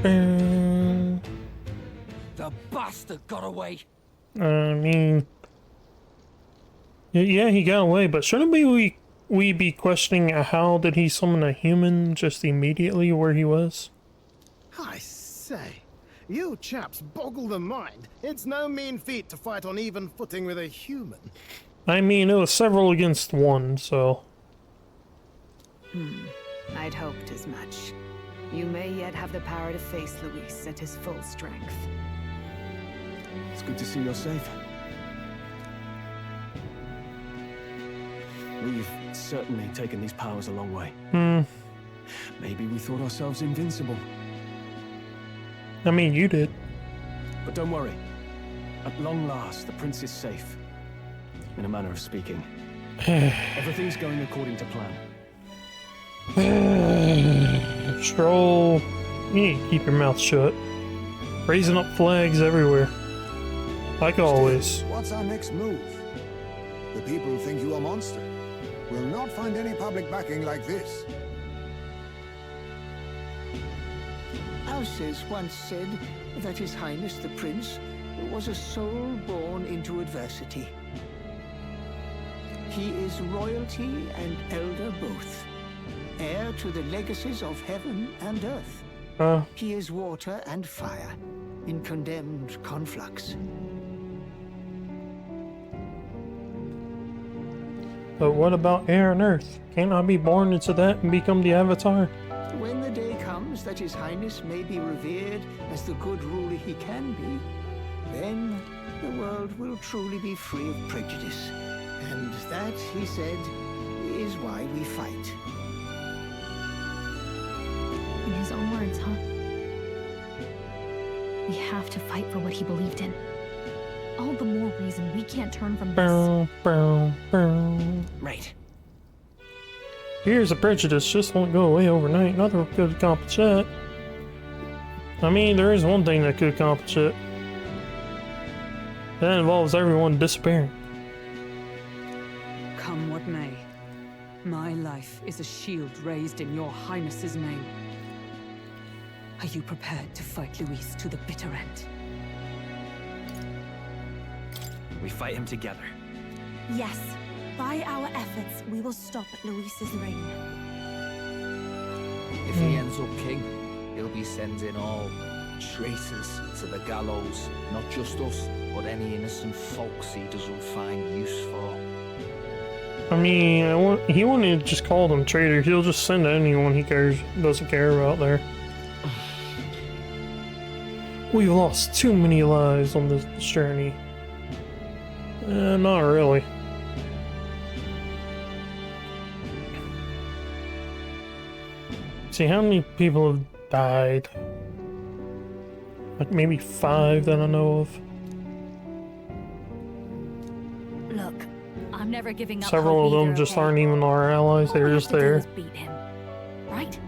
The bastard got away. I mean, yeah, he got away, but shouldn't we be questioning how did he summon a human just immediately where he was? I say, you chaps boggle the mind. It's no mean feat to fight on even footing with a human. I mean, it was several against one, so... I'd hoped as much. You may yet have the power to face Luis at his full strength. It's good to see you're safe. We've certainly taken these powers a long way. Maybe we thought ourselves invincible. I mean, you did. But don't worry. At long last, the prince is safe. In a manner of speaking. Everything's going according to plan. Stroll. You need to keep your mouth shut. Raising up flags everywhere. Like always. What's our next move? The people think you a monster. Will not find any public backing like this. Alces once said that His Highness the Prince was a soul born into adversity. He is royalty and elder both, heir to the legacies of heaven and earth. He is water and fire in condemned conflux. But what about air and earth? Can't I be born into that and become the Avatar? When the day comes that His Highness may be revered as the good ruler he can be, then the world will truly be free of prejudice. And that, he said, is why we fight. In his own words, huh? We have to fight for what he believed in. All the more reason we can't turn from this. Right. Here's a prejudice, just won't go away overnight. Nothing could accomplish that. I mean, there is one thing that could accomplish it. That involves everyone disappearing. Come what may, my life is a shield raised in your highness's name. Are you prepared to fight Luis to the bitter end? We fight him together. Yes. By our efforts, we will stop Luis's reign. If he ends up king, he'll be sending all traitors to the gallows. Not just us, but any innocent folks he doesn't find use for. I mean, he wouldn't just call them traitors. He'll just send anyone he doesn't care about there. We've lost too many lives on this journey. Not really. See, how many people have died? Like maybe 5 that I know of. Look, I'm never giving up. Several of them just aren't even our allies, they're just there. Beat him, right?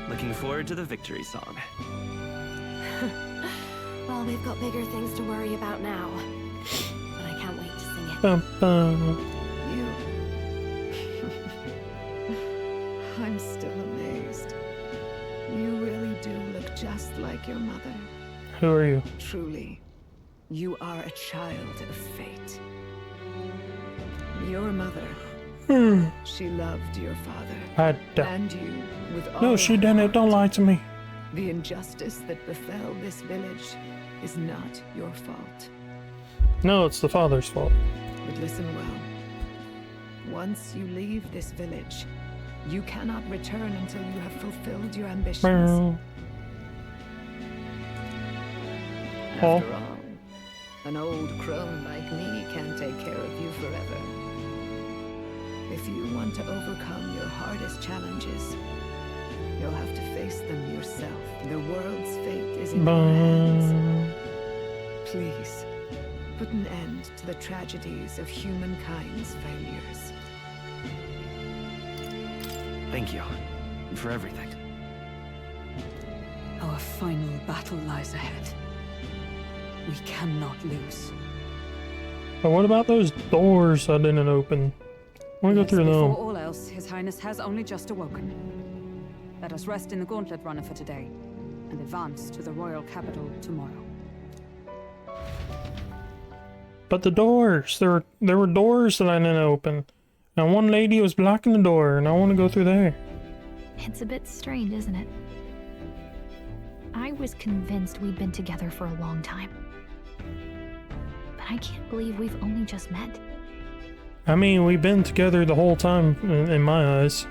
Looking forward to the victory song. Well, we've got bigger things to worry about now. But I can't wait to sing it. I'm still amazed. You really do look just like your mother. Who are you? Truly, you are a child of fate. Your mother, she loved your father. And you with all No, she her didn't. heart. Don't lie to me. The injustice that befell this village is not your fault. No, it's the father's fault. But listen well. Once you leave this village, you cannot return until you have fulfilled your ambitions. After all, an old crone like me can't take care of you forever. If you want to overcome your hardest challenges, you'll have to face them yourself. The world's fate is in your hands. Please, put an end to the tragedies of humankind's failures. Thank you for everything. Our final battle lies ahead. We cannot lose. But what about those doors I didn't open? I want to go through Before them. all else, His Highness has only just awoken. Let us rest in the gauntlet runner for today, and advance to the royal capital tomorrow. But the doors, there were doors that I didn't open. And one lady was blocking the door, and I want to go through there. It's a bit strange, isn't it? I was convinced we'd been together for a long time. But I can't believe we've only just met. I mean, we've been together the whole time, in my eyes.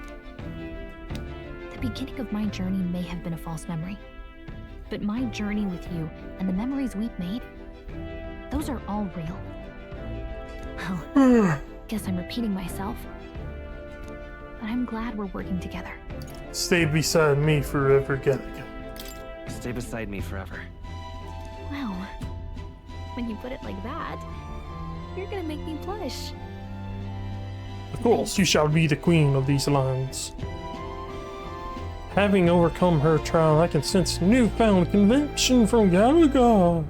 The beginning of my journey may have been a false memory. But my journey with you and the memories we've made, those are all real. Well, guess I'm repeating myself. But I'm glad we're working together. Stay beside me forever, Gallica. Stay beside me forever. Wow. When you put it like that, you're gonna make me blush. Of course, you shall be the queen of these lands. Having overcome her trial, I can sense newfound conviction from Gallica.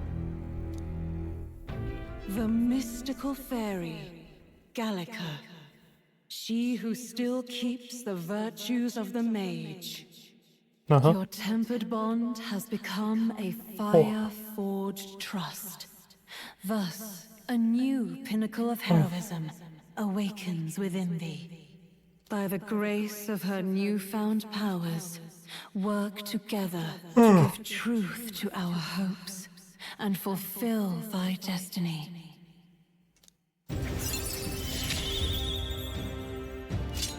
The mystical fairy, Gallica. She who still keeps the virtues of the mage. Your tempered bond has become a fire-forged trust. Thus, a new pinnacle of heroism awakens within thee. By the grace of her newfound powers, work together to give truth to our hopes and fulfill thy destiny.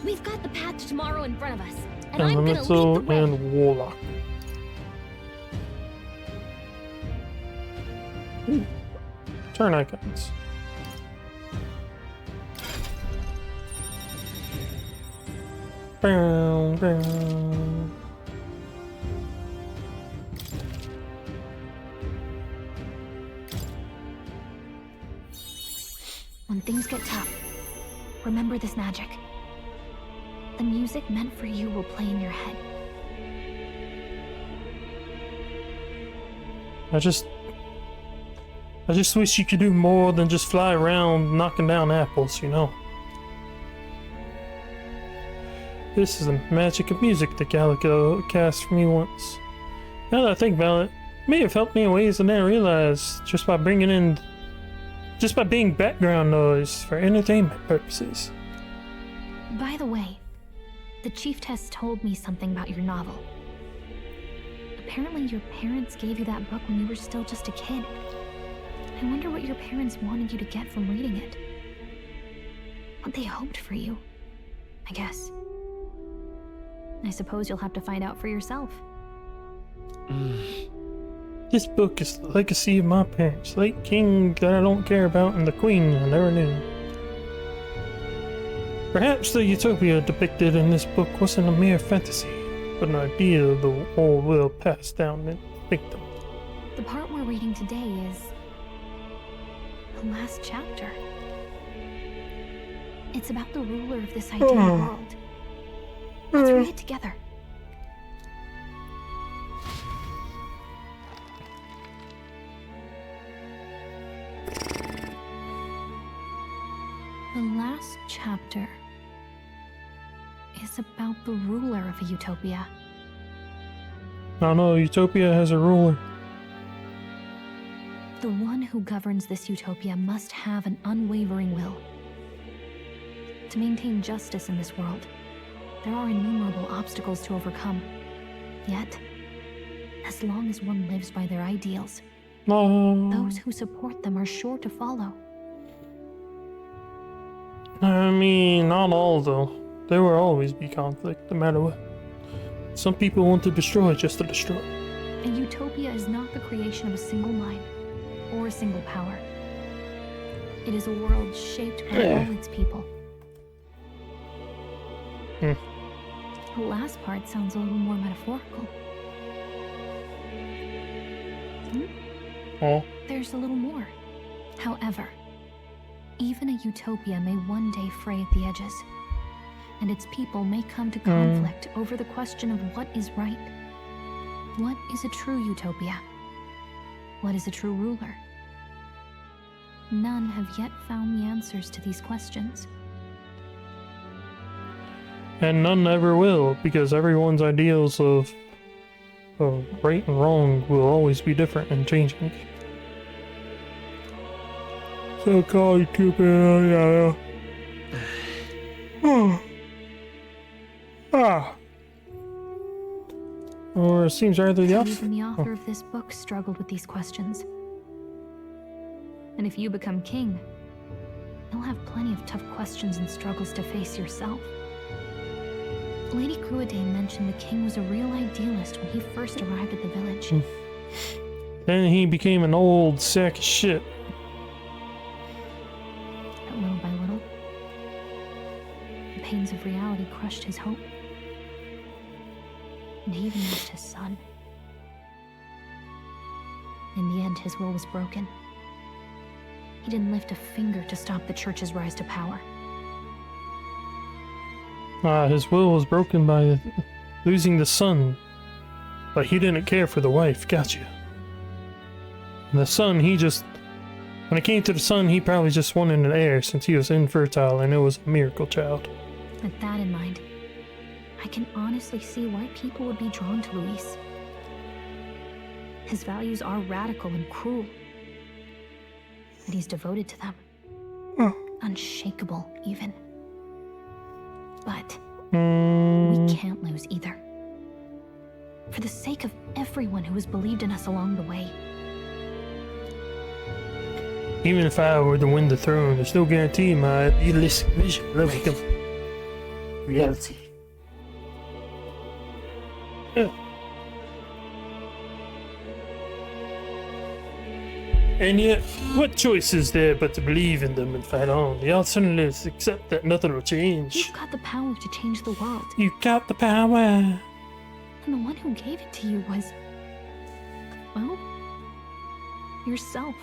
We've got the path to tomorrow in front of us, and I'm gonna lead the way. And Warlock. Turn icons. Bow, bow. When things get tough, remember this magic. The music meant for you will play in your head. I just wish you could do more than just fly around knocking down apples, you know? This is the magic of music that Gallica cast for me once. Now that I think about it, it may have helped me in ways I didn't realize just by being background noise for entertainment purposes. By the way, the chiefess told me something about your novel. Apparently your parents gave you that book when you were still just a kid. I wonder what your parents wanted you to get from reading it. What they hoped for you, I guess. I suppose you'll have to find out for yourself. This book is the legacy of my parents, late king that I don't care about and the queen I never knew. Perhaps the utopia depicted in this book wasn't a mere fantasy, but an ideal the old world passed down in victim. The part we're reading today is the last chapter. It's about the ruler of this ideal world. Let's read it together. The last chapter is about the ruler of a utopia. I know Utopia has a ruler. The one who governs this utopia must have an unwavering will. To maintain justice in this world, there are innumerable obstacles to overcome. Yet, as long as one lives by their ideals, those who support them are sure to follow. I mean, not all though. There will always be conflict, no matter what. Some people want to destroy just to destroy. A utopia is not the creation of a single mind or a single power. It is a world shaped by all its people. The last part sounds a little more metaphorical. There's a little more. However, even a utopia may one day fray at the edges, and its people may come to conflict over the question of what is right. What is a true utopia? What is a true ruler? None have yet found the answers to these questions. And none ever will, because everyone's ideals of right and wrong will always be different and changing. So called Cooper, Or it seems rather the opposite. Even the author of this book struggled with these questions. And if you become king, you'll have plenty of tough questions and struggles to face yourself. Lady Cruiday mentioned the king was a real idealist when he first arrived at the village. Then he became an old sack of shit. But little by little, the pains of reality crushed his hope. And he even lost his son. In the end, his will was broken. He didn't lift a finger to stop the church's rise to power. His will was broken by losing the son, but he didn't care for the wife. Gotcha. And the son, when it came to the son, he probably just wanted an heir since he was infertile and it was a miracle child. With that in mind, I can honestly see why people would be drawn to Luis. His values are radical and cruel, but he's devoted to them. Unshakable, even. But we can't lose either. For the sake of everyone who has believed in us along the way. Even if I were to win the throne, there's no guarantee my idealistic vision will become reality. And yet, what choice is there but to believe in them and fight on? The alternatives accept that nothing will change. You've got the power to change the world. You've got the power. And the one who gave it to you was, well, yourself.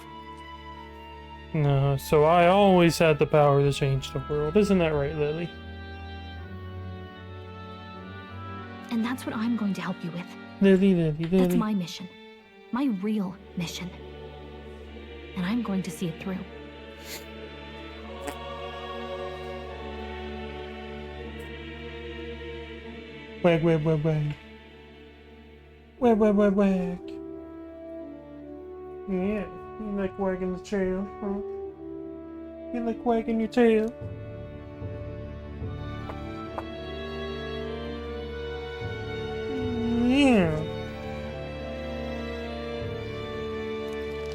No, so I always had the power to change the world. Isn't that right, Lily? And that's what I'm going to help you with. Lily. That's my mission. My real mission. And I'm going to see it through. Wag. Wag. Yeah, you like wagging the tail, huh? You like wagging your tail? Yeah.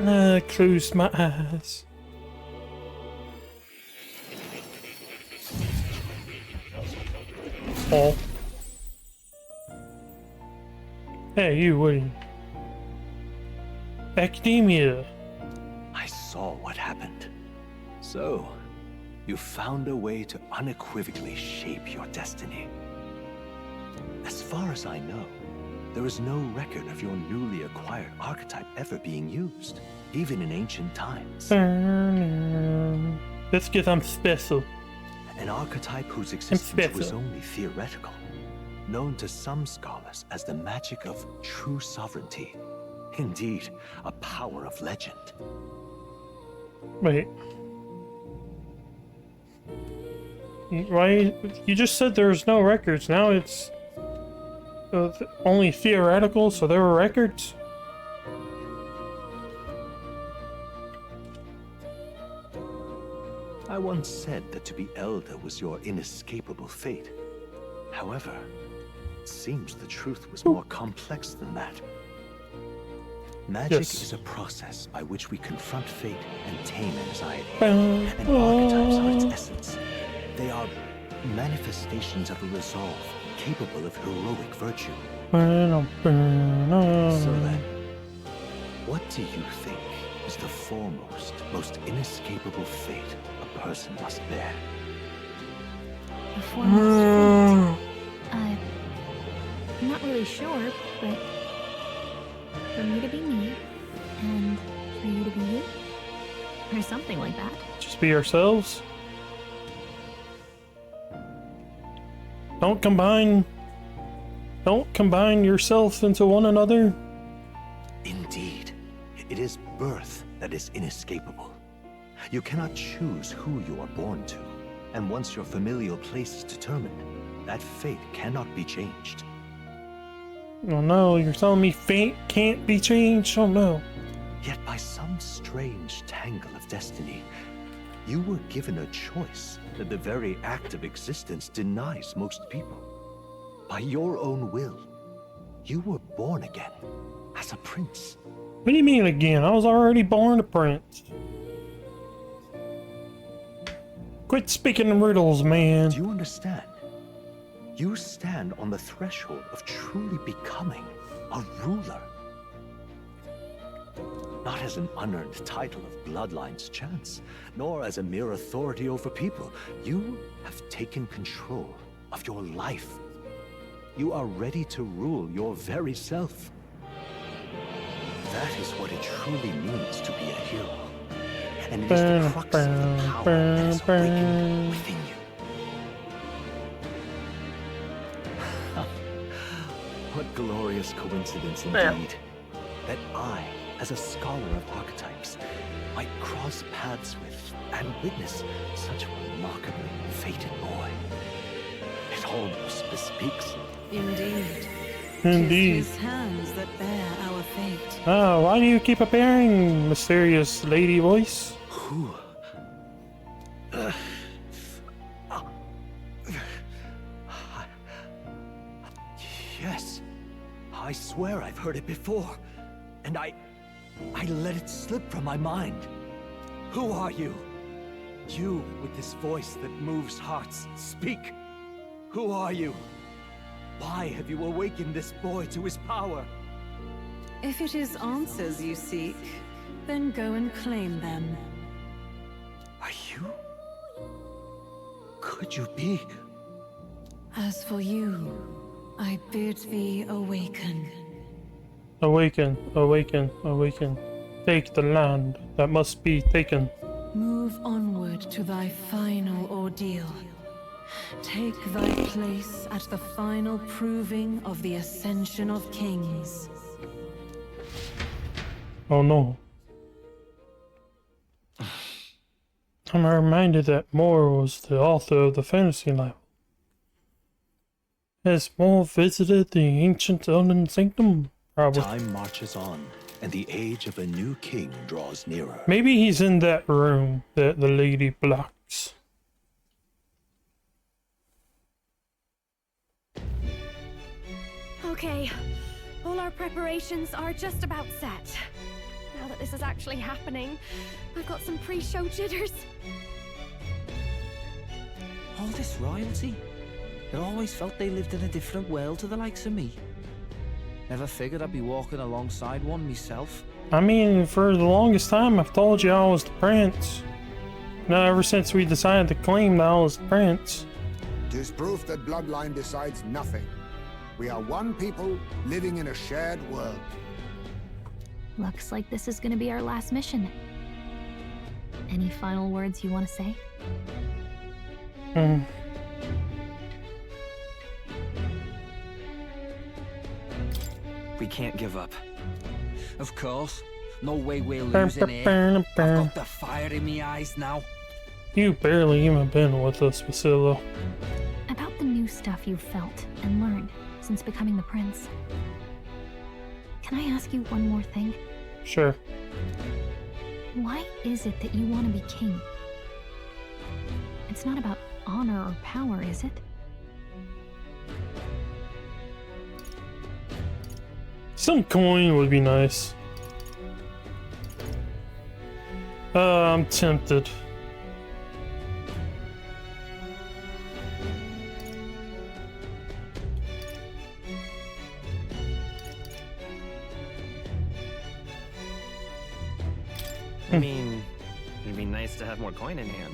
I closed my eyes. Oh. Hey, you, what are you? Academia. I saw what happened. So, you found a way to unequivocally shape your destiny. As far as I know, there is no record of your newly acquired archetype ever being used, even in ancient times. That's because I'm special. An archetype whose existence was only theoretical, known to some scholars as the magic of true sovereignty. Indeed, a power of legend. Wait. Why? You just said there's no records. Now it's only theoretical, so there were records? I once said that to be elder was your inescapable fate. However, it seems the truth was more complex than that. Magic is a process by which we confront fate and tame anxiety. And archetypes are its essence. They are manifestations of a resolve capable of heroic virtue. So then, what do you think is the foremost, most inescapable fate a person must bear? The foremost fate? I'm not really sure, but for me to be me, and for you to be you, or something like that. Just be ourselves. Don't combine yourself into one another. Indeed, it is birth that is inescapable. You cannot choose who you are born to, and once your familial place is determined, That fate cannot be changed. Oh no, you're telling me fate can't be changed? Oh no. Yet by some strange tangle of destiny, you were given a choice that the very act of existence denies most people. By your own will, you were born again as a prince. What do you mean again? I was already born a prince. Quit speaking in riddles, man. Do you understand? You stand on the threshold of truly becoming a ruler. Not as an unearned title of bloodline's chance, nor as a mere authority over people. You have taken control of your life. You are ready to rule your very self. That is what it truly means to be a hero. And it is the crux of the power that is awakened within you. What glorious coincidence indeed, that I, as a scholar of archetypes, might cross paths with and witness such a remarkably fated boy. It almost bespeaks. Indeed. Indeed. 'Tis his hands that bear our fate. Oh, why do you keep appearing, mysterious lady voice? Who? Yes. I swear I've heard it before. And I let it slip from my mind. Who are you? You with this voice that moves hearts. Speak. Who are you? Why have you awakened this boy to his power? If it is answers you seek, then go and claim them. Are you? Could you be? As for you, I bid thee awaken. Awaken, awaken, awaken. Take the land that must be taken. Move onward to thy final ordeal. Take thy place at the final proving of the ascension of kings. Oh no. I'm reminded that Moore was the author of the fantasy novel. Has Moore visited the ancient Elden Sanctum? Probably. Time marches on, and the age of a new king draws nearer. Maybe he's in that room that the lady blocks. Okay, all our preparations are just about set. Now that this is actually happening, I've got some pre-show jitters. All this royalty? I always felt they lived in a different world to the likes of me. Never figured I'd be walking alongside one myself. I mean, for the longest time, I've told you I was the prince. Now, ever since we decided to claim that I was the prince. 'Tis proof that bloodline decides nothing. We are one people living in a shared world. Looks like this is gonna be our last mission. Any final words you want to say? We can't give up. Of course. No way we're losing here. I've got the fire in my eyes now. You barely even been with us, Basilo. About the new stuff you've felt and learned since becoming the prince. Can I ask you one more thing? Sure. Why is it that you want to be king? It's not about honor or power, is it? Some coin would be nice. I'm tempted. I mean, it'd be nice to have more coin in hand.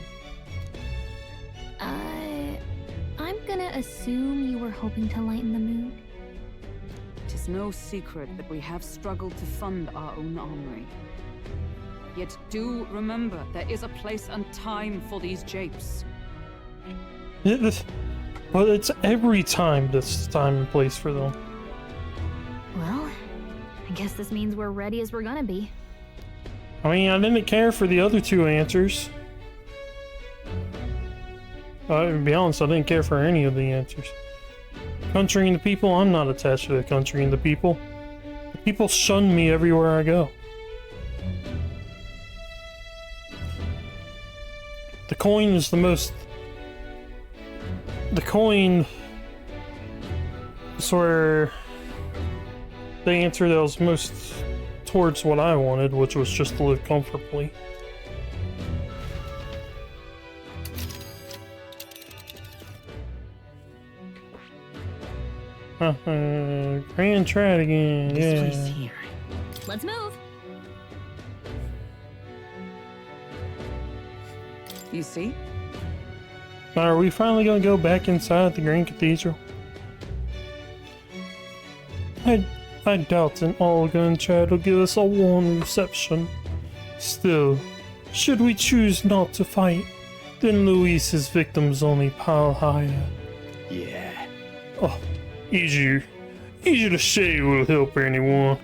I'm gonna assume you were hoping to lighten the mood. It is no secret that we have struggled to fund our own armory. Yet do remember, there is a place and time for these japes. Well, it's every time this time and place for them. Well, I guess this means we're ready as we're gonna be. I mean, I didn't care for the other two answers. To be honest, I didn't care for any of the answers. Country and the people, I'm not attached to the country and the people. The people shun me everywhere I go. The coin is the most... The coin is where the answer that was most towards what I wanted, which was just to live comfortably. Grand try it again, This place yeah. here. Let's move. You see? Now, are we finally gonna go back inside the Grand Cathedral? I doubt an all-gun chat will give us a warm reception. Still, should we choose not to fight, then Luis's victims only pile higher. Yeah. Oh, easy to say will help anyone,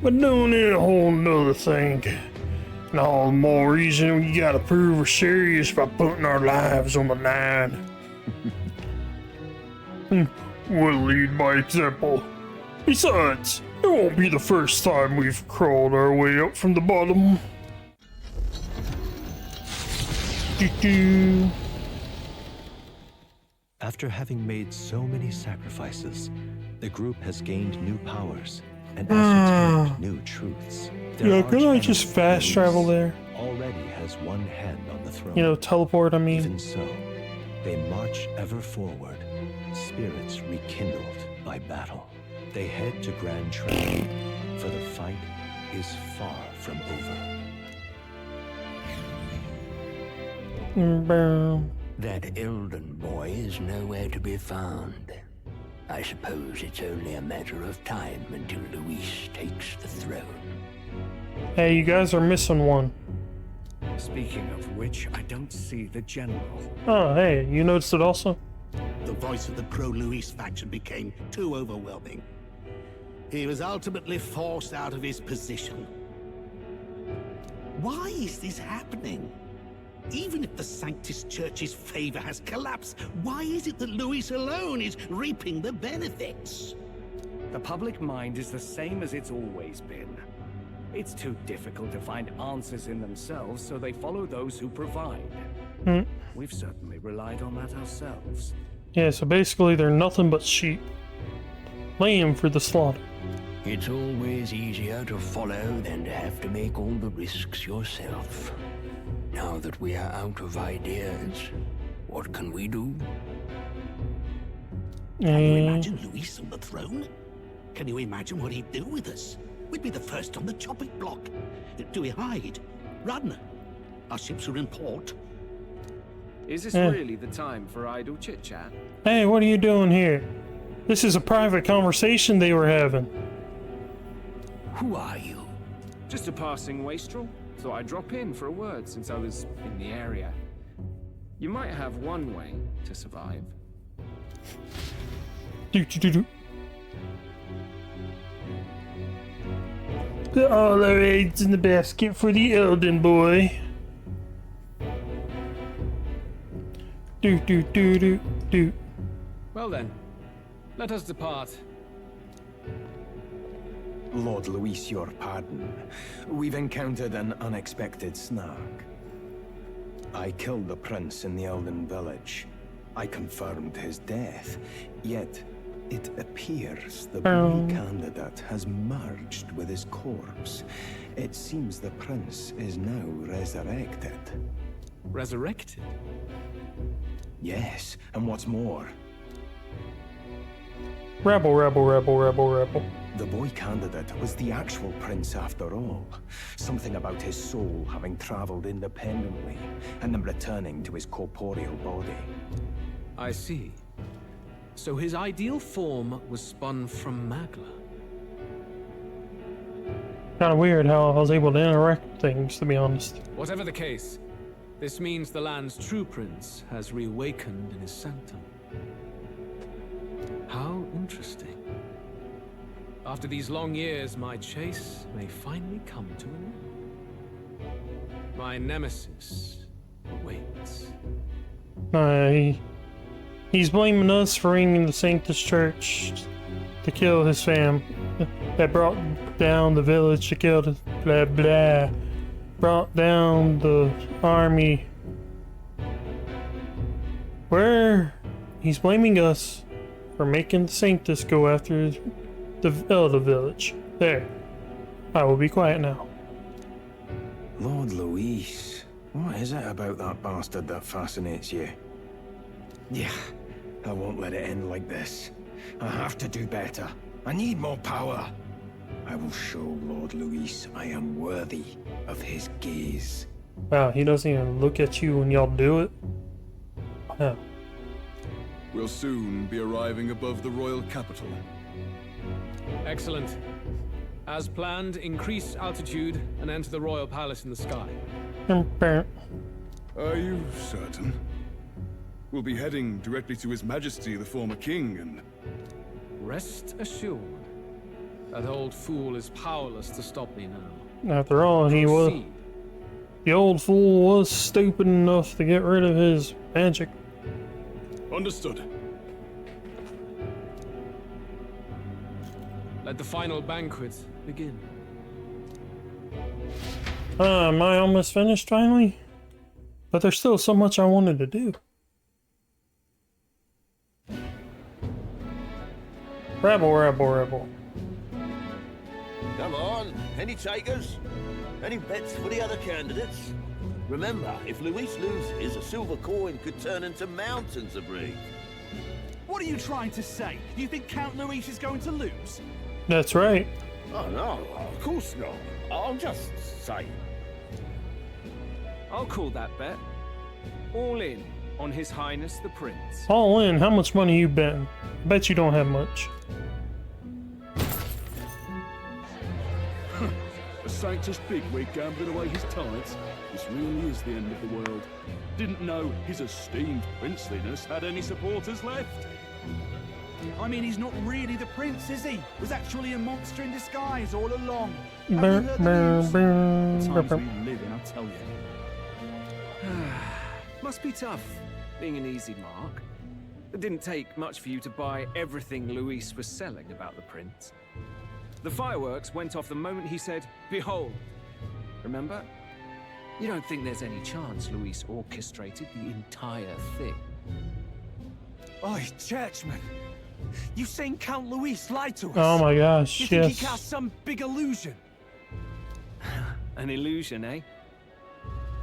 but doing it a whole nother thing. And all the more reason we gotta prove we're serious by putting our lives on the line. We'll lead by example. Besides, it won't be the first time we've crawled our way up from the bottom. After having made so many sacrifices, the group has gained new powers and ascertained new truths. Yeah, could I just fast travel there? Already has one hand on the throne. You know, teleport, I mean. Even so, they march ever forward, spirits rekindled by battle. They head to Grand Trek, for the fight is far from over. That Elden boy is nowhere to be found. I suppose it's only a matter of time until Luis takes the throne. Hey, you guys are missing one. Speaking of which, I don't see the general. Oh, hey, you noticed it also? The voice of the pro-Luis faction became too overwhelming. He was ultimately forced out of his position. Why is this happening? Even if the Sanctus Church's favor has collapsed, why is it that Luis alone is reaping the benefits? The public mind is the same as it's always been. It's too difficult to find answers in themselves, so they follow those who provide. We've certainly relied on that ourselves. Yeah, so basically they're nothing but sheep. Lamb for the slaughter. It's always easier to follow than to have to make all the risks yourself. Now that we are out of ideas, what can we do? Can you imagine Luis on the throne? Can you imagine what he'd do with us? We'd be the first on the chopping block. Do we hide? Run? Our ships are in port. Is this really the time for idle chit-chat? Hey, what are you doing here? This is a private conversation they were having. Who are you? Just a passing wastrel. Thought I'd drop in for a word since I was in the area. You might have one way to survive. Put all our eggs in the basket for the Elden boy. Well then, let us depart. Lord Luis, your pardon. We've encountered an unexpected snag. I killed the prince in the Elden village. I confirmed his death, yet it appears the boy candidate has merged with his corpse. It seems the prince is now resurrected. Resurrected? Yes, and what's more... Rebel. The boy candidate was the actual prince after all. Something about his soul having traveled independently, and then returning to his corporeal body. I see. So his ideal form was spun from Magla. Kind of weird how I was able to interact with things, to be honest. Whatever the case, this means the land's true prince has reawakened in his sanctum. How interesting. After these long years, my chase may finally come to an end. My nemesis awaits. He's blaming us for ringing the Sanctus Church to kill his fam. That brought down the village to kill the blah blah. Brought down the army. He's blaming us for making the Sanctus go after the Elder village. There. I will be quiet now. Lord Luis, what is it about that bastard that fascinates you? Yeah, I won't let it end like this. I have to do better. I need more power. I will show Lord Luis I am worthy of his gaze. Wow, he doesn't even look at you when y'all do it? Wow. We'll soon be arriving above the royal capital. Excellent. As planned, increase altitude and enter the royal palace in the sky. Are you certain? We'll be heading directly to His Majesty, the former king, and... Rest assured, that old fool is powerless to stop me now. After all, the old fool was stupid enough to get rid of his magic. Understood. Let the final banquet begin. Am I almost finished finally? But there's still so much I wanted to do. Rebel. Come on, any takers? Any bets for the other candidates? Remember, if Luis loses, a silver coin could turn into mountains of breed. What are you trying to say? You think Count Luis is going to lose? That's right. Oh no, of course not. I'm just saying. I'll call that bet. All in on His Highness the Prince. All in? How much money you betting? I bet you don't have much. A Sanctus bigwig gambling away his tides? This really is the end of the world. Didn't know his esteemed princeliness had any supporters left. I mean, he's not really the prince, is he? Was actually a monster in disguise all along. Have you heard the news? The times we live in, I tell you. Must be tough, being an easy mark. It didn't take much for you to buy everything Luis was selling about the prince. The fireworks went off the moment he said, "Behold." Remember? You don't think there's any chance Luis orchestrated the entire thing? Oi, churchman. You saying Count Luis lied to us? Oh my gosh, you think yes. he cast some big illusion? An illusion, eh?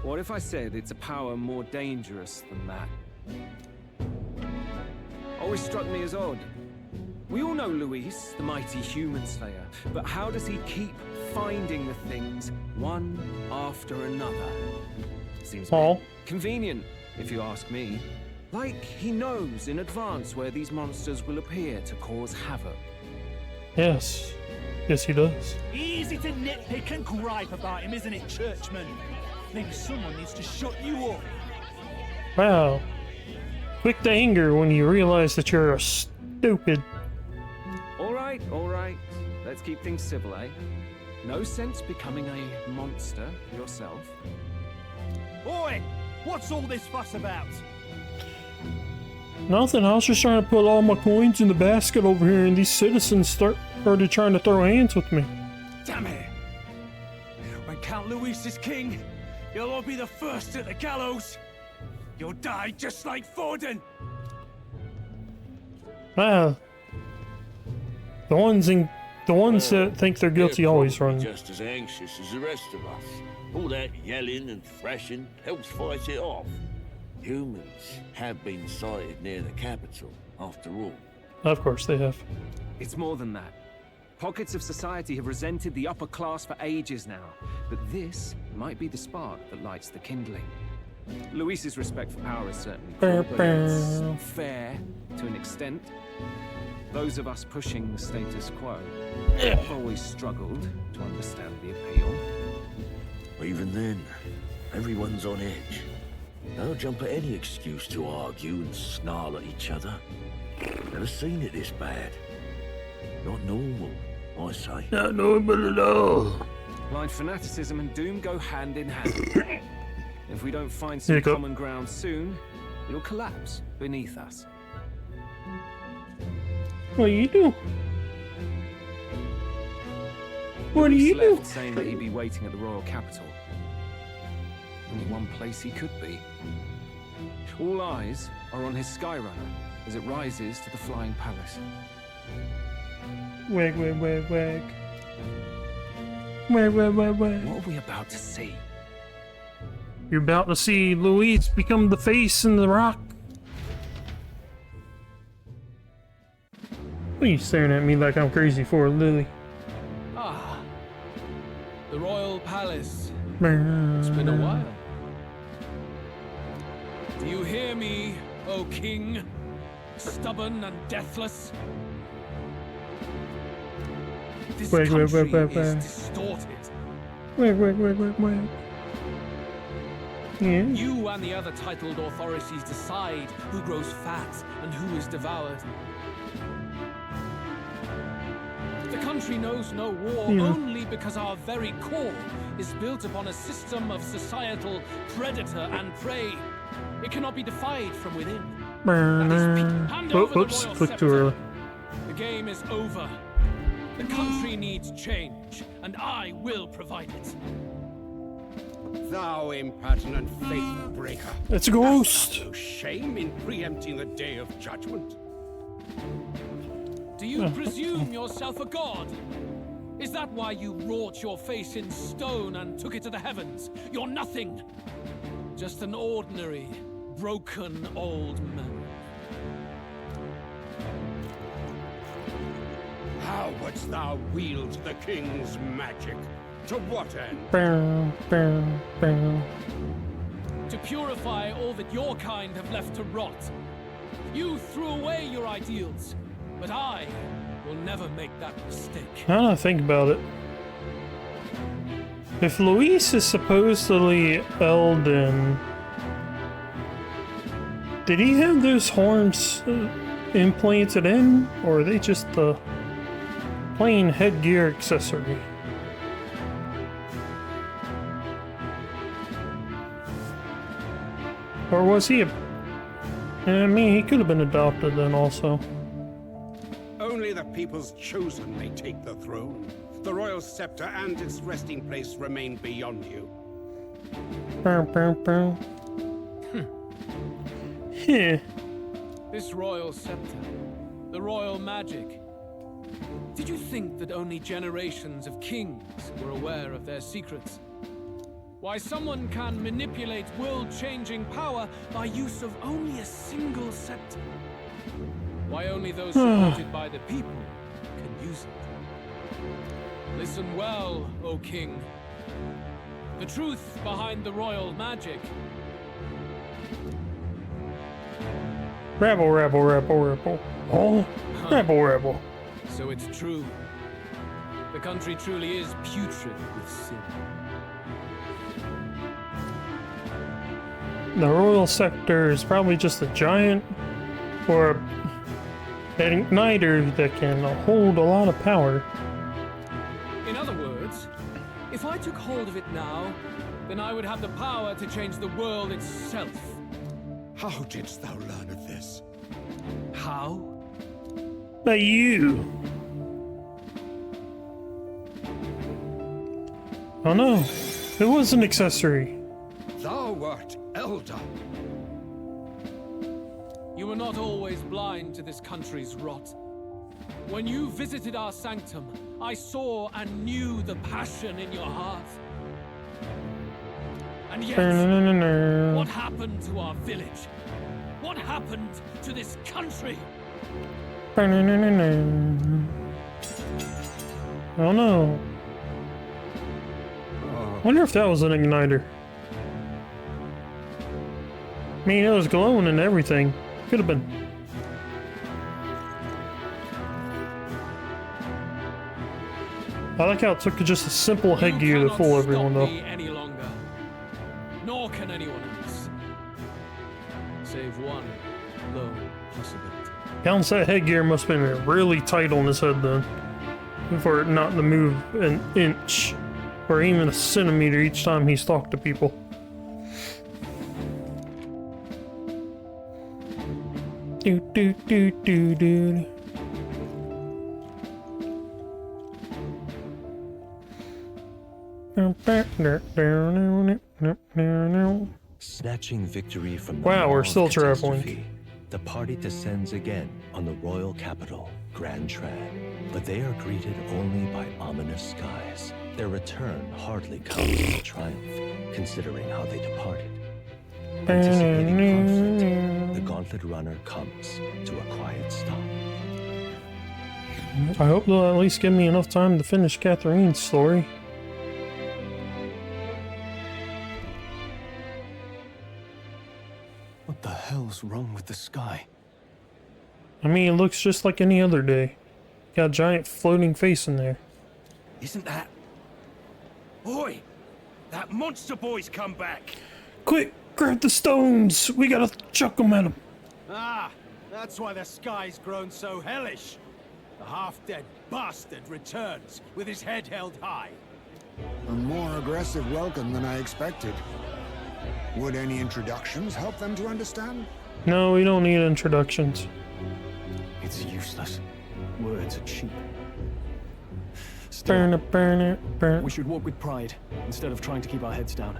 What if I said it's a power more dangerous than that? Always struck me as odd. We all know Luis, the mighty human slayer, but how does he keep finding the things one after another? Seems convenient, if you ask me. Like he knows in advance where these monsters will appear to cause havoc. Yes. Yes, he does. Easy to nitpick and gripe about him, isn't it, churchman? Maybe someone needs to shut you up. Wow. Quick to anger when you realize that you're a stupid. All right. Let's keep things civil, eh? No sense becoming a monster yourself. Oi! What's all this fuss about? Nothing, I was just trying to put all my coins in the basket over here and these citizens started trying to throw hands with me. Damn it! When Count Luis is king, you'll all be the first at the gallows. You'll die just like Forden. Wow. The ones that think they're guilty always run. Just as anxious as the rest of us. All that yelling and thrashing helps fight it off. Humans have been sighted near the capital, after all. Of course they have. It's more than that. Pockets of society have resented the upper class for ages now, but this might be the spark that lights the kindling. Luis's respect for power is certainly cool, but it's fair to an extent. Those of us pushing the status quo have always struggled to understand the appeal. Even then, everyone's on edge. They'll jump at any excuse to argue and snarl at each other. Never seen it this bad. Not normal, I say. Not normal at all. Blind fanaticism and doom go hand in hand. If we don't find some common ground soon, It'll collapse beneath us. What do you do? What do you do? Left saying that he'd be waiting at the royal capital. Only one place he could be. All eyes are on his Skyrunner as it rises to the flying palace. Wag, wag, wag, wag. Wag, wag, wag, wag. What are we about to see? You're about to see Luis become the face in the rock. What are you staring at me like I'm crazy for, Lily? Ah, the royal palace. It's been a while. Do you hear me, O king? Stubborn and deathless? This country is distorted. Wag. Yeah. You and the other titled authorities decide who grows fat and who is devoured. The country knows no war only because our very core is built upon a system of societal predator and prey. It cannot be defied from within. Whoops, clicked too early. The game is over. The country needs change, and I will provide it. Thou impertinent faith breaker. It's a ghost. No shame in preempting the day of judgment. Do you presume yourself a god? Is that why you wrought your face in stone and took it to the heavens? You're nothing. Just an ordinary, broken old man. How wouldst thou wield the king's magic? To what end? To purify all that your kind have left to rot. You threw away your ideals, but I will never make that mistake. I don't think about it. If Luis is supposedly Elden, did he have those horns implanted in, or are they just the plain headgear accessory? Or was he I mean, he could have been adopted then also. Only the people's chosen may take the throne. The royal scepter and its resting place remain beyond you. This royal scepter, the royal magic. Did you think that only generations of kings were aware of their secrets? Why someone can manipulate world-changing power by use of only a single scepter? Why only those supported by the people can use it? Listen well, O king. The truth behind the royal magic. Rebel. Oh, rebel. So it's true. The country truly is putrid with sin. The royal scepter is probably just a giant or an igniter that can hold a lot of power. In other words, if I took hold of it now, then I would have the power to change the world itself. How didst thou learn of this? How? By you. Oh no, it was an accessory. Thou wert elder. You were not always blind to this country's rot. When you visited our sanctum, I saw and knew the passion in your heart. And yet, what happened to our village? What happened to this country? I don't know. Wonder if that was an igniter. I mean, it was glowing and everything. Could have been. I like how it took just a simple headgear to fool everyone, though. Any longer, nor can anyone else, save one lone possibility. Counts that headgear must have been really tight on his head then, for it not to move an inch or even a centimeter each time he's talked to people. Do do do do do. Snatching victory from the Wow, we're maw of still catastrophe, traveling. the party descends again on the royal capital, Grand Trad. But they are greeted only by ominous skies. Their return hardly comes as a triumph, considering how they departed. Anticipating conflict, the Gauntlet Runner comes to a quiet stop. I hope they'll at least give me enough time to finish Catherine's story. What the hell's wrong with the sky? I mean, it looks just like any other day. Got a giant floating face in there. Isn't that... Oi! That monster boy's come back! Quick, grab the stones! We gotta chuck them at him. Ah, that's why the sky's grown so hellish. The half-dead bastard returns with his head held high. A more aggressive welcome than I expected. Would any introductions help them to understand? No, we don't need introductions. It's useless. Words are cheap. Burn it, burn it, burn it. We should walk with pride instead of trying to keep our heads down.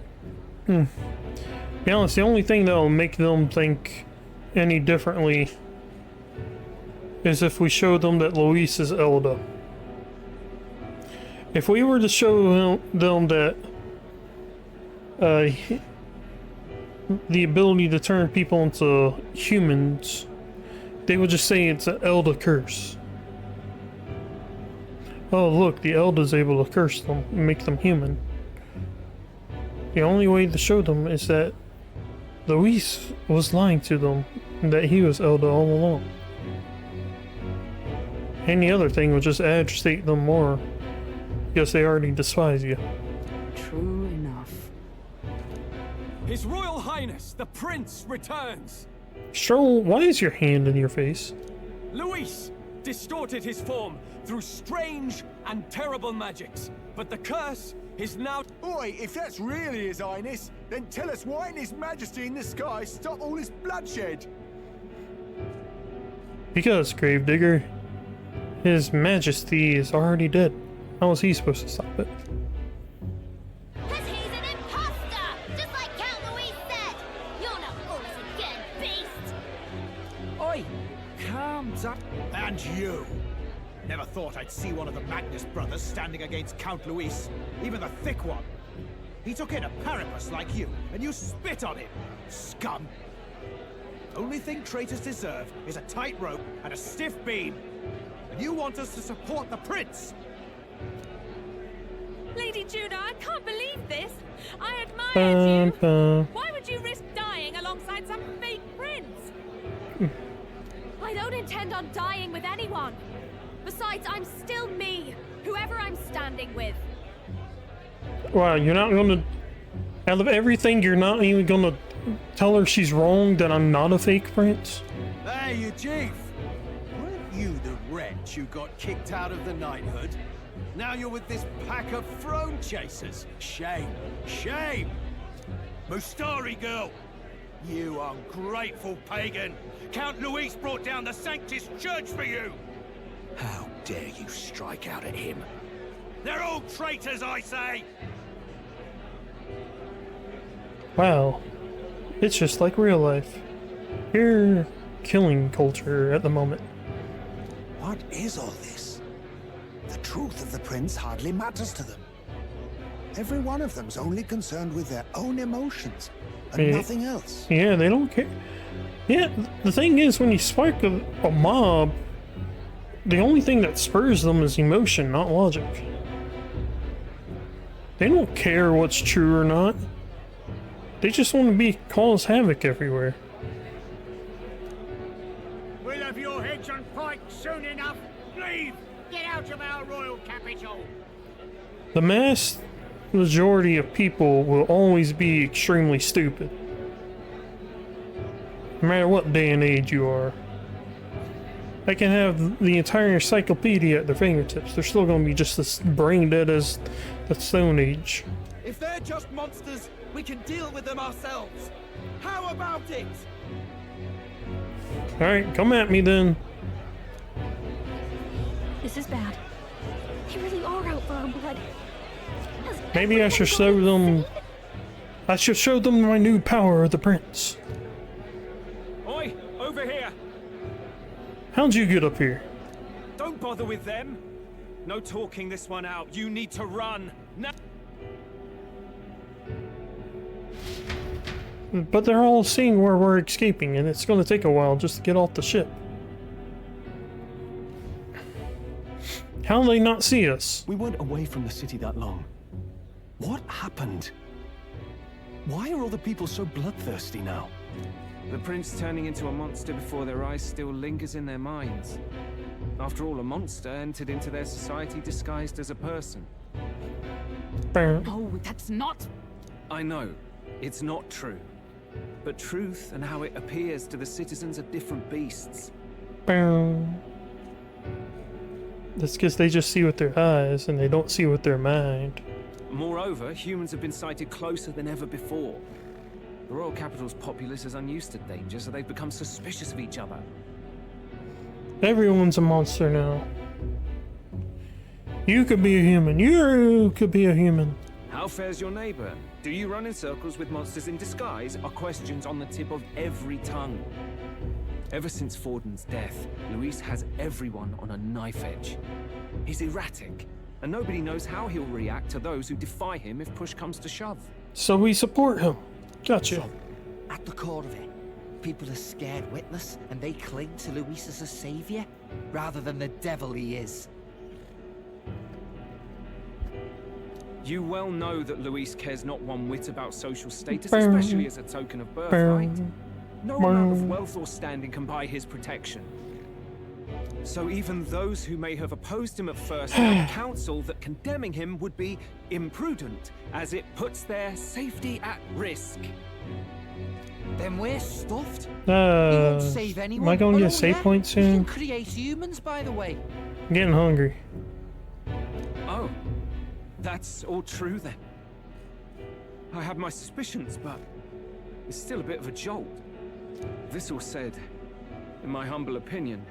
Be honest, the only thing that'll make them think any differently is if we show them that Luis is Elda. If we were to show them that the ability to turn people into humans, they would just say it's an Elda curse. Oh look, the Elda's able to curse them and make them human. The only way to show them is that Luis was lying to them and that he was Elda all along. Any other thing would just agitate them more because they already despise you. True enough. His Royal Highness, the Prince, returns! Stroll, why is your hand in your face? Luis distorted his form through strange and terrible magics, but the curse is now... Oi, if that's really His Highness, then tell us why didn't His Majesty in the sky stop all this bloodshed? Because, Gravedigger, His Majesty is already dead. How was he supposed to stop it? Oi! Calm down. And you! Never thought I'd see one of the Magnus brothers standing against Count Luis, even the thick one. He took in a Paripus like you, and you spit on him, scum! Only thing traitors deserve is a tight rope and a stiff beam. And you want us to support the prince? Lady Judah, I can't believe this. I admired you. Why would you risk dying alongside some fake prince? I don't intend on dying with anyone. Besides, I'm still me, whoever I'm standing with. Wow, you're not gonna... Out of everything, you're not even gonna tell her she's wrong that I'm not a fake prince? Hey, you chief! Weren't you the wretch who got kicked out of the knighthood? Now you're with this pack of throne chasers. Shame. Shame! Mustari girl! You ungrateful pagan! Count Luis brought down the Sanctus Church for you! How dare you strike out at him? They're all traitors, I say! Wow. It's just like real life. You're killing culture at the moment. What is all this? The truth of the prince hardly matters to them. Every one of them's only concerned with their own emotions and nothing else. Yeah, they don't care. Yeah, the thing is, when you spark a mob, the only thing that spurs them is emotion, not logic. They don't care what's true or not. They just want to cause havoc everywhere. We'll have your heads on pike soon enough. Leave! Get out of our royal capital! The mass majority of people will always be extremely stupid. No matter what day and age you are. They can have the entire encyclopedia at their fingertips. They're still going to be just as brain dead as the Stone Age. If they're just monsters, we can deal with them ourselves. How about it? Alright, come at me then. This is bad. They really are out for our blood. Maybe I should show them... I should show them my new power of the prince. Oi, over here! How'd you get up here? Don't bother with them. No talking this one out. You need to run. Now. But they're all seeing where we're escaping, and it's going to take a while just to get off the ship. How'll they not see us? We weren't away from the city that long. What happened? Why are all the people so bloodthirsty now? The prince turning into a monster before their eyes still lingers in their minds. After all, a monster entered into their society disguised as a person. No, that's not... I know, it's not true. But truth and how it appears to the citizens are different beasts. That's because they just see with their eyes and they don't see with their mind. Moreover, humans have been sighted closer than ever before. The royal capital's populace is unused to danger, so they've become suspicious of each other. Everyone's a monster now. You could be a human. You could be a human. How fares your neighbor? Do you run in circles with monsters in disguise? Are questions on the tip of every tongue. Ever since Forden's death, Luis has everyone on a knife edge. He's erratic, and nobody knows how he'll react to those who defy him if push comes to shove. So we support him. Gotcha. So, at the core of it, people are scared witless, and they cling to Luis as a savior, rather than the devil he is. You well know that Luis cares not one whit about social status, especially as a token of birthright. No amount of wealth or standing can buy his protection. So even those who may have opposed him at first now counsel that condemning him would be imprudent, as it puts their safety at risk. Then we're stuffed. He won't save anyone. Am I going to get a save point He soon? can create humans, by the way. I'm getting hungry. Oh, that's all true then. I have my suspicions, but it's still a bit of a jolt. This all said, in my humble opinion,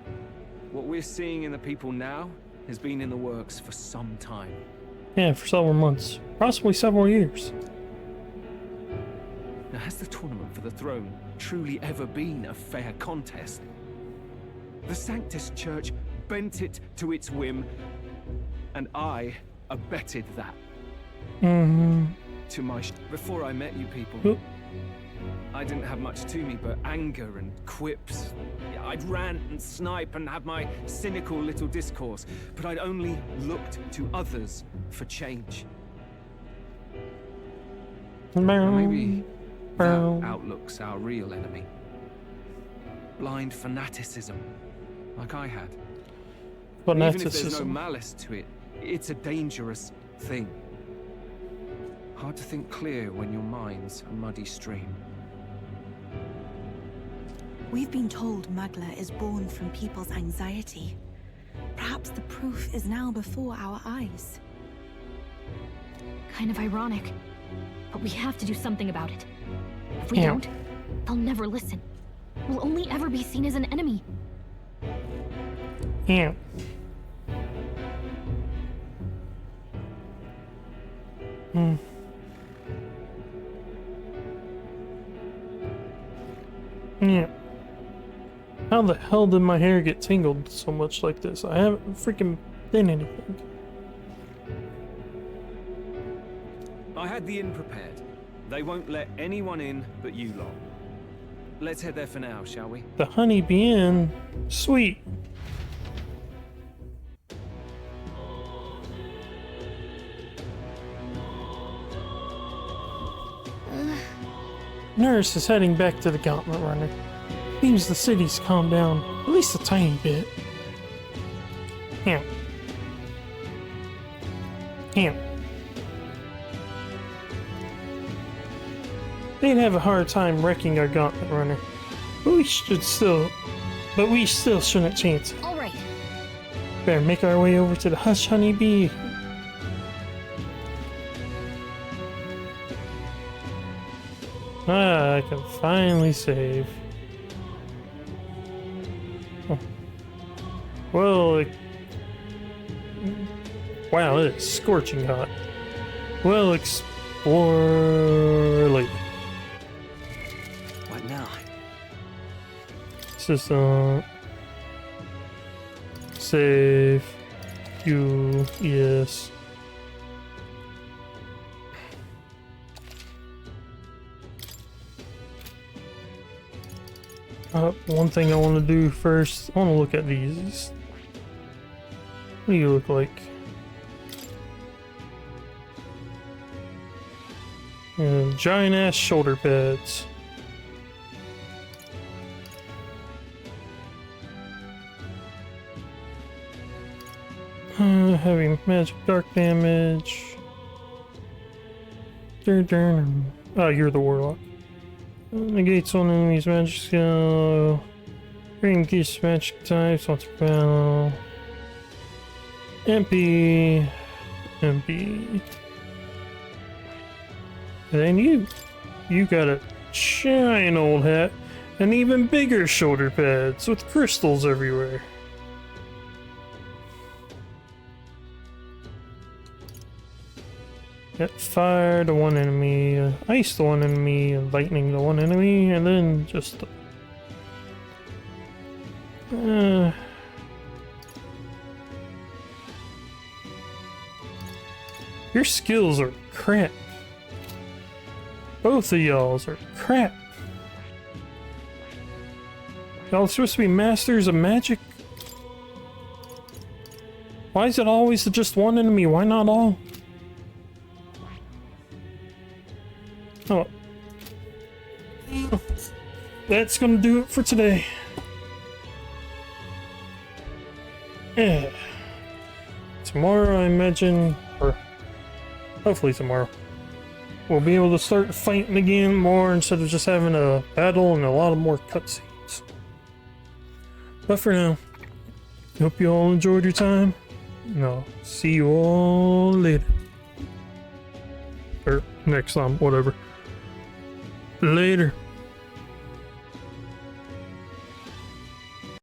what we're seeing in the people now has been in the works for some time. Yeah, for several months. Possibly several years. Now, has the tournament for the throne truly ever been a fair contest? The Sanctus Church bent it to its whim, and I abetted that. To my before I met you people, I didn't have much to me but anger and quips. I'd rant and snipe and have my cynical little discourse, but I'd only looked to others for change. Now maybe that outlook's our real enemy. Blind fanaticism, like I had. Even if there's no malice to it, it's a dangerous thing. Hard to think clear when your mind's a muddy stream. We've been told Magla is born from people's anxiety. Perhaps the proof is now before our eyes. Kind of ironic, but we have to do something about it. If we don't, they'll never listen. We'll only ever be seen as an enemy. Yeah. Yeah. How the hell did my hair get tangled so much like this? I haven't freaking done anything. I had the inn prepared. They won't let anyone in but you lot. Let's head there for now, shall we? The honey bee inn. Sweet. Nurse is heading back to the Gauntlet Runner. Seems the city's calmed down, at least a tiny bit. Yeah. Yeah. They'd have a hard time wrecking our Gauntlet Runner, but we still shouldn't chance it. All right. Better make our way over to the Hush Honey Bee. I can finally save. Well, wow, it's scorching hot. We'll explore later. What now? Just save. Yes. One thing I want to do first, I want to look at these. What do you look like? Giant ass shoulder pads. Heavy magic, dark damage. Oh, you're the warlock. Negates on enemies' magic skill. Increase magic types once per battle. MP. And then you got a giant old hat and even bigger shoulder pads with crystals everywhere. Got fire to one enemy, ice to one enemy, lightning to one enemy, and then just your skills are crap. Both of y'all's are crap. Y'all are supposed to be masters of magic. Why is it always just one enemy? Why not all? Oh. That's gonna do it for today. Yeah. Tomorrow, I imagine, or hopefully tomorrow, we'll be able to start fighting again more instead of just having a battle and a lot of more cutscenes. But for now, hope you all enjoyed your time, and I'll see you all later. Or next time, whatever. Later.